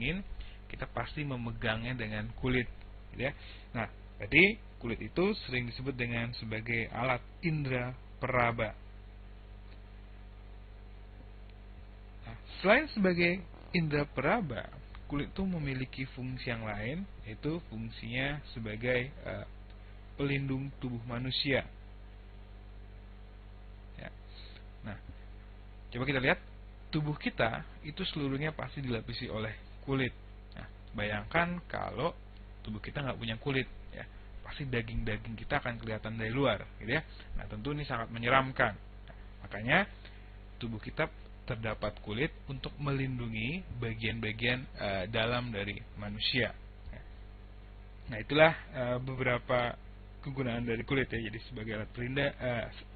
dingin, kita pasti memegangnya dengan kulit, gitu ya. Nah, tadi kulit itu sering disebut dengan sebagai alat indera peraba. Nah, selain sebagai indera peraba, kulit itu memiliki fungsi yang lain, yaitu fungsinya sebagai pelindung tubuh manusia. Ya. Nah, coba kita lihat, tubuh kita itu seluruhnya pasti dilapisi oleh kulit. Nah, bayangkan kalau tubuh kita nggak punya kulit, ya, pasti daging-daging kita akan kelihatan dari luar, gitu ya. Nah, tentu ini sangat menyeramkan. Nah, makanya tubuh kita terdapat kulit untuk melindungi bagian-bagian dalam dari manusia. Nah, itulah beberapa kegunaan dari kulit, ya. Jadi sebagai alat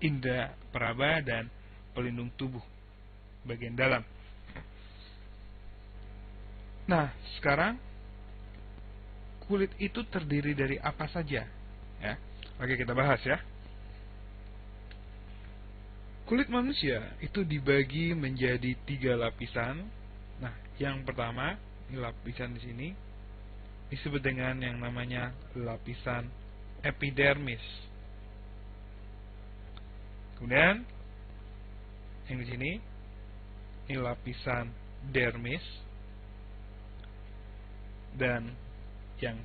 indera peraba dan pelindung tubuh bagian dalam. Nah, sekarang kulit itu terdiri dari apa saja? Ya, oke, kita bahas ya. Kulit manusia itu dibagi menjadi 3 lapisan. Nah, yang pertama, ini lapisan di sini disebut dengan yang namanya lapisan epidermis. Kemudian yang di sini ini lapisan dermis, dan yang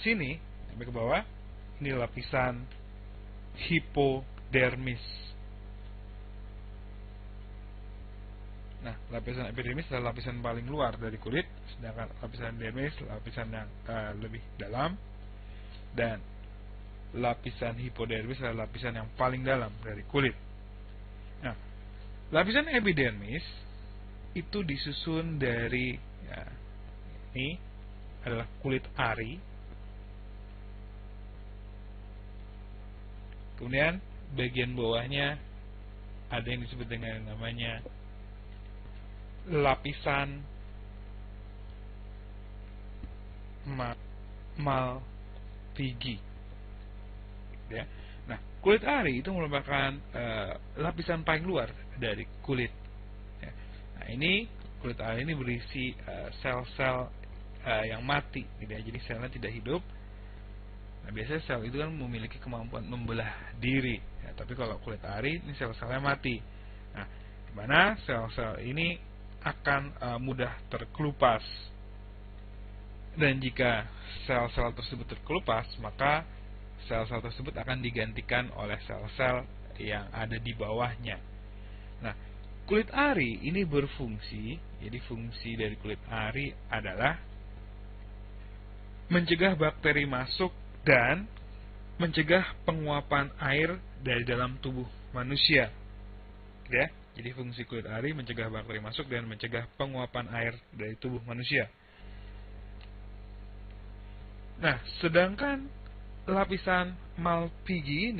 sini sampai ke bawah ini lapisan hipodermis. Nah, lapisan epidermis adalah lapisan paling luar dari kulit, sedangkan lapisan dermis lapisan yang lebih dalam, dan lapisan hipodermis adalah lapisan yang paling dalam dari kulit. Nah, lapisan epidermis itu disusun dari, ya, ini adalah kulit ari. Kemudian bagian bawahnya ada yang disebut dengan namanya lapisan Malpighi, ya. Nah, kulit ari itu merupakan lapisan paling luar dari kulit, ya. Nah, ini kulit ari ini berisi sel-sel yang mati, gitu ya. Jadi selnya tidak hidup. Nah, biasanya sel itu kan memiliki kemampuan membelah diri, ya. Tapi kalau kulit ari ini sel-selnya mati. Nah, dimana sel-sel ini akan mudah terkelupas, dan jika sel-sel tersebut terkelupas, maka sel-sel tersebut akan digantikan oleh sel-sel yang ada di bawahnya. Nah, kulit ari ini berfungsi, jadi fungsi dari kulit ari adalah mencegah bakteri masuk dan mencegah penguapan air dari dalam tubuh manusia, ya. Jadi fungsi kulit ari mencegah bakteri masuk dan mencegah penguapan air dari tubuh manusia. Nah, sedangkan lapisan Malpighi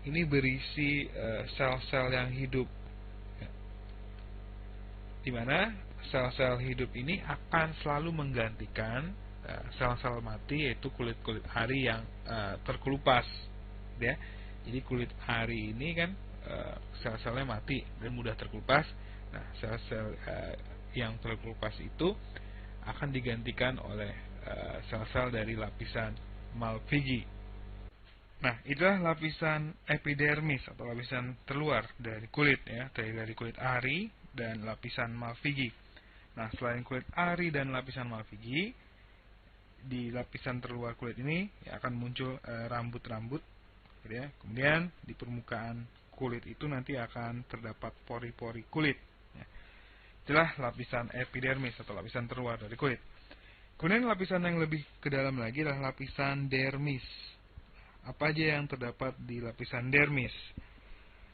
ini berisi sel-sel yang hidup, ya. Dimana sel-sel hidup ini akan selalu menggantikan sel-sel mati, yaitu kulit-kulit ari yang terkelupas, ya. Jadi kulit ari ini kan sel-selnya mati dan mudah terkelupas. Nah, sel-sel yang terkelupas itu akan digantikan oleh sel-sel dari lapisan Malpighi. Nah, itulah lapisan epidermis atau lapisan terluar dari kulit, ya, dari kulit ari dan lapisan Malpighi. Nah, selain kulit ari dan lapisan Malpighi, di lapisan terluar kulit ini ya, akan muncul rambut-rambut, gitu ya. Kemudian di permukaan kulit itu nanti akan terdapat pori-pori kulit, ya. Itulah lapisan epidermis atau lapisan terluar dari kulit. Kemudian lapisan yang lebih ke dalam lagi adalah lapisan dermis. Apa aja yang terdapat di lapisan dermis?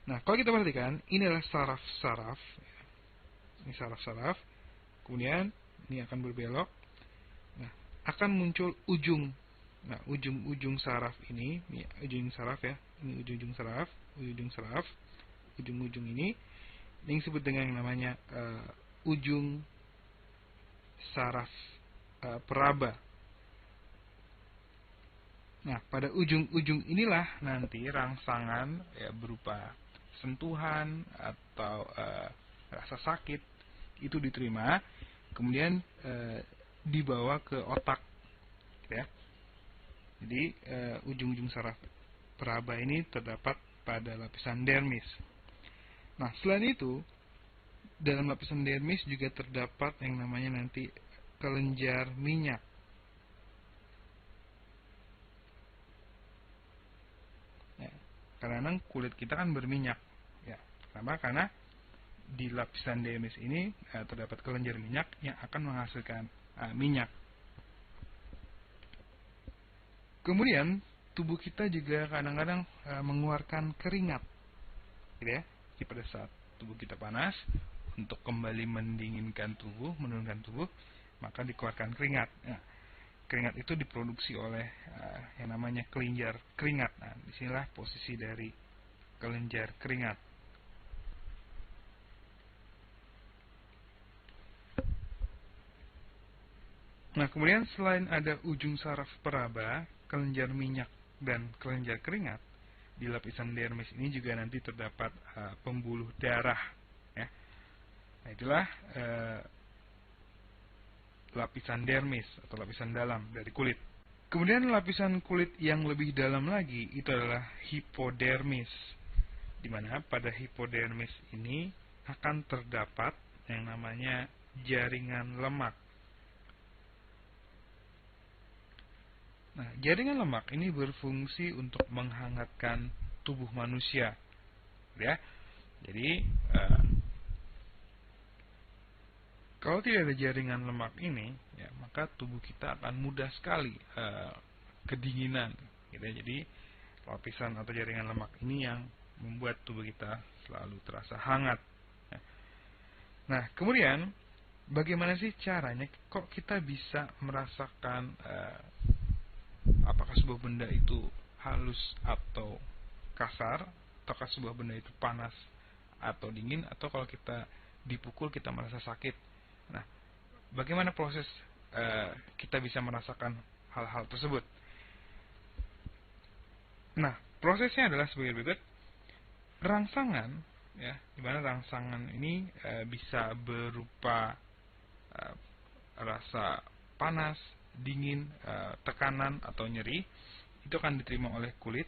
Nah, kalau kita perhatikan, ini adalah saraf-saraf. Ini saraf-saraf. Kemudian ini akan berbelok. Nah, akan muncul ujung. Nah, ujung-ujung saraf ini ujung saraf, ya. Ini ujung-ujung saraf, ujung-ujung ini disebut dengan yang namanya ujung saraf peraba. Nah, pada ujung-ujung inilah nanti rangsangan, ya, berupa sentuhan atau rasa sakit itu diterima, kemudian dibawa ke otak, ya. Jadi ujung-ujung saraf peraba ini terdapat pada lapisan dermis. Nah, selain itu, dalam lapisan dermis juga terdapat yang namanya nanti kelenjar minyak. Ya, karena kulit kita kan berminyak. Ya, kenapa? Karena di lapisan dermis ini terdapat kelenjar minyak yang akan menghasilkan minyak. Kemudian tubuh kita juga kadang-kadang mengeluarkan keringat, gitu ya. Jadi pada saat tubuh kita panas, untuk kembali mendinginkan tubuh, menurunkan tubuh, maka dikeluarkan keringat. Nah, keringat itu diproduksi oleh yang namanya kelenjar keringat. Nah, disinilah posisi dari kelenjar keringat. Nah, kemudian selain ada ujung saraf peraba, kelenjar minyak, dan kelenjar keringat, di lapisan dermis ini juga nanti terdapat pembuluh darah. Ya. Nah, itulah lapisan dermis atau lapisan dalam dari kulit. Kemudian lapisan kulit yang lebih dalam lagi itu adalah hipodermis, di mana pada hipodermis ini akan terdapat yang namanya jaringan lemak. Nah, jaringan lemak ini berfungsi untuk menghangatkan tubuh manusia, ya. Jadi kalau tidak ada jaringan lemak ini, ya, maka tubuh kita akan mudah sekali kedinginan, gitu ya. Jadi lapisan atau jaringan lemak ini yang membuat tubuh kita selalu terasa hangat. Ya. Nah, kemudian bagaimana sih caranya kok kita bisa merasakan apakah sebuah benda itu halus atau kasar, ataukah sebuah benda itu panas atau dingin, atau kalau kita dipukul kita merasa sakit. Nah, bagaimana proses kita bisa merasakan hal-hal tersebut? Nah, prosesnya adalah sebagai berikut. Rangsangan, ya, di mana rangsangan ini bisa berupa rasa panas, dingin, tekanan atau nyeri, itu akan diterima oleh kulit.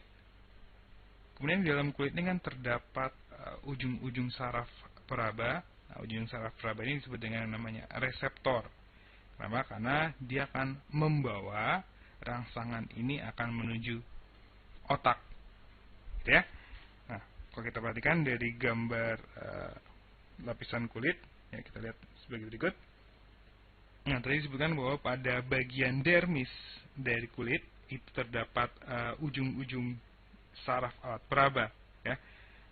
Kemudian di dalam kulit ini kan terdapat ujung-ujung saraf peraba. Nah, ujung saraf peraba ini disebut dengan namanya reseptor. Kenapa? Karena dia akan membawa rangsangan ini akan menuju otak, gitu ya. Nah, kalau kita perhatikan dari gambar lapisan kulit, ya, kita lihat sebagai berikut. Nah, tadi disebutkan bahwa pada bagian dermis dari kulit itu terdapat ujung-ujung saraf alat peraba, ya.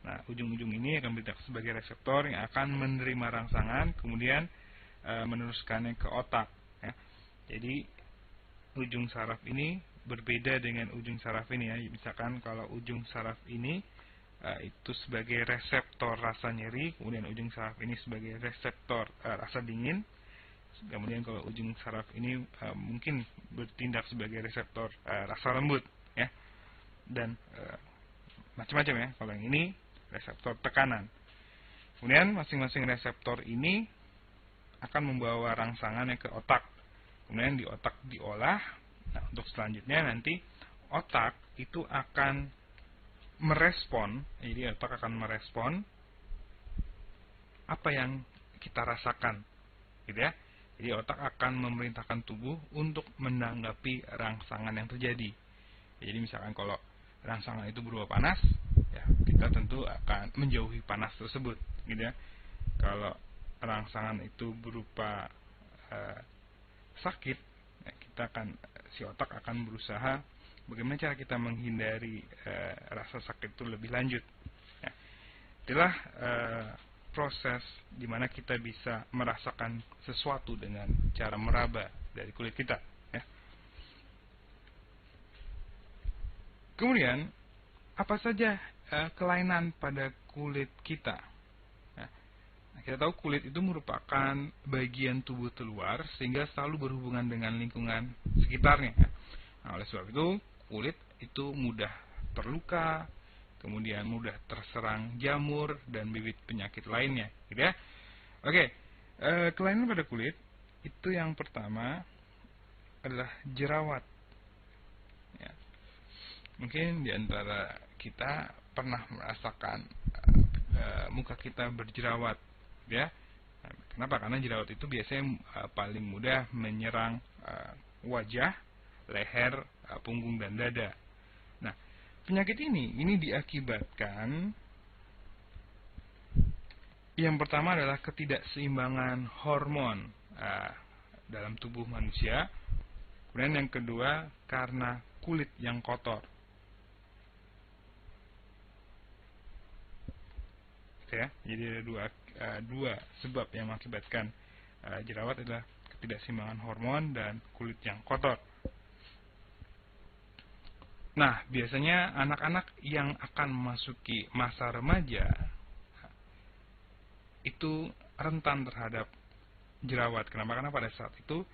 Nah, ujung-ujung ini akan bertindak sebagai reseptor yang akan menerima rangsangan, kemudian meneruskannya ke otak, ya. Jadi ujung saraf ini berbeda dengan ujung saraf ini, ya. Misalkan kalau ujung saraf ini itu sebagai reseptor rasa nyeri, kemudian ujung saraf ini sebagai reseptor rasa dingin. Kemudian kalau ujung saraf ini mungkin bertindak sebagai reseptor rasa lembut, ya, dan macam-macam, ya. Kalau yang ini reseptor tekanan. Kemudian masing-masing reseptor ini akan membawa rangsangannya ke otak. Kemudian di otak diolah. Nah, untuk selanjutnya nanti otak itu akan merespon. Jadi otak akan merespon apa yang kita rasakan, gitu ya. Jadi otak akan memerintahkan tubuh untuk menanggapi rangsangan yang terjadi. Jadi misalkan kalau rangsangan itu berupa panas, ya, kita tentu akan menjauhi panas tersebut, gitu ya. Kalau rangsangan itu berupa sakit, ya, si otak akan berusaha bagaimana cara kita menghindari rasa sakit itu lebih lanjut. Ya. Itulah proses di mana kita bisa merasakan sesuatu dengan cara meraba dari kulit kita, ya. Kemudian apa saja kelainan pada kulit kita? Nah, kita tahu kulit itu merupakan bagian tubuh terluar sehingga selalu berhubungan dengan lingkungan sekitarnya. Nah, oleh sebab itu kulit itu mudah terluka, kemudian mudah terserang jamur dan bibit penyakit lainnya, gitu ya. Oke, kelainan pada kulit itu yang pertama adalah jerawat. Ya. Mungkin diantara kita pernah merasakan muka kita berjerawat, ya. Kenapa? Karena jerawat itu biasanya paling mudah menyerang wajah, leher, punggung dan dada. Nah, penyakit ini diakibatkan yang pertama adalah ketidakseimbangan hormon dalam tubuh manusia. Kemudian yang kedua karena kulit yang kotor. Ya, jadi ada dua sebab yang mengakibatkan jerawat adalah ketidakseimbangan hormon dan kulit yang kotor. Nah, biasanya anak-anak yang akan memasuki masa remaja itu rentan terhadap jerawat. Kenapa? Karena pada saat itu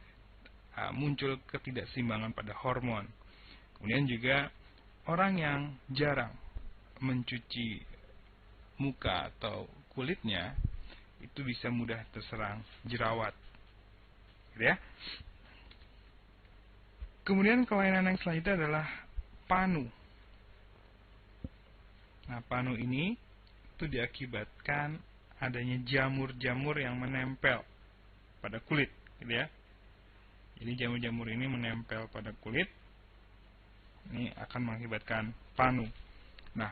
muncul ketidakseimbangan pada hormon. Kemudian juga orang yang jarang mencuci muka atau kulitnya itu bisa mudah terserang jerawat, gitu ya. Kemudian kelainan yang selanjutnya adalah panu. Nah, panu ini itu diakibatkan adanya jamur-jamur yang menempel pada kulit, gitu ya. Jadi jamur-jamur ini menempel pada kulit, ini akan mengakibatkan panu. Nah,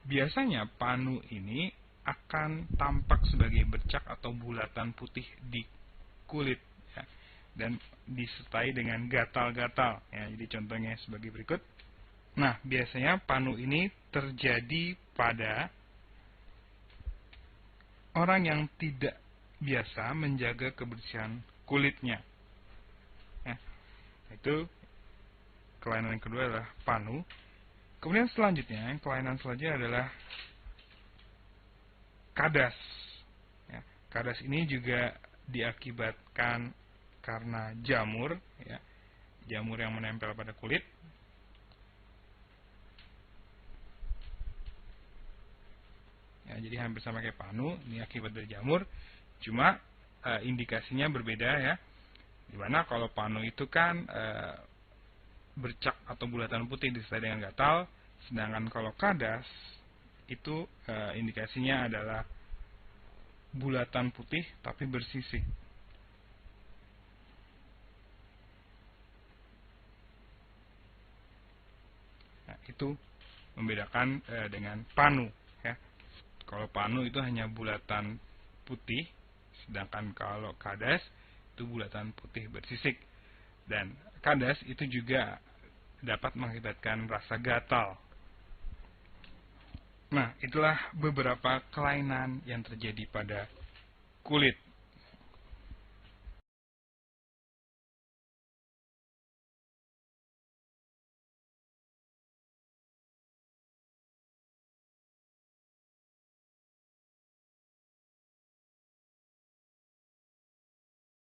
biasanya panu ini akan tampak sebagai bercak atau bulatan putih di kulit, ya, dan disertai dengan gatal-gatal. Ya, jadi contohnya sebagai berikut. Nah, biasanya panu ini terjadi pada orang yang tidak biasa menjaga kebersihan kulitnya. Ya, itu kelainan yang kedua adalah panu. Kemudian selanjutnya, kelainan selanjutnya adalah kadas. Ya, kadas ini juga diakibatkan karena jamur, ya, jamur yang menempel pada kulit. Ya, jadi hampir sama kayak panu, ini akibat dari jamur. Cuma indikasinya berbeda, ya. Dimana kalau panu itu kan bercak atau bulatan putih disertai dengan gatal, sedangkan kalau kadas itu indikasinya adalah bulatan putih tapi bersisik. Nah, itu membedakan dengan panu, ya. Kalau panu itu hanya bulatan putih, sedangkan kalau kadas itu bulatan putih bersisik. Dan kadas itu juga dapat mengakibatkan rasa gatal. Nah, itulah beberapa kelainan yang terjadi pada kulit.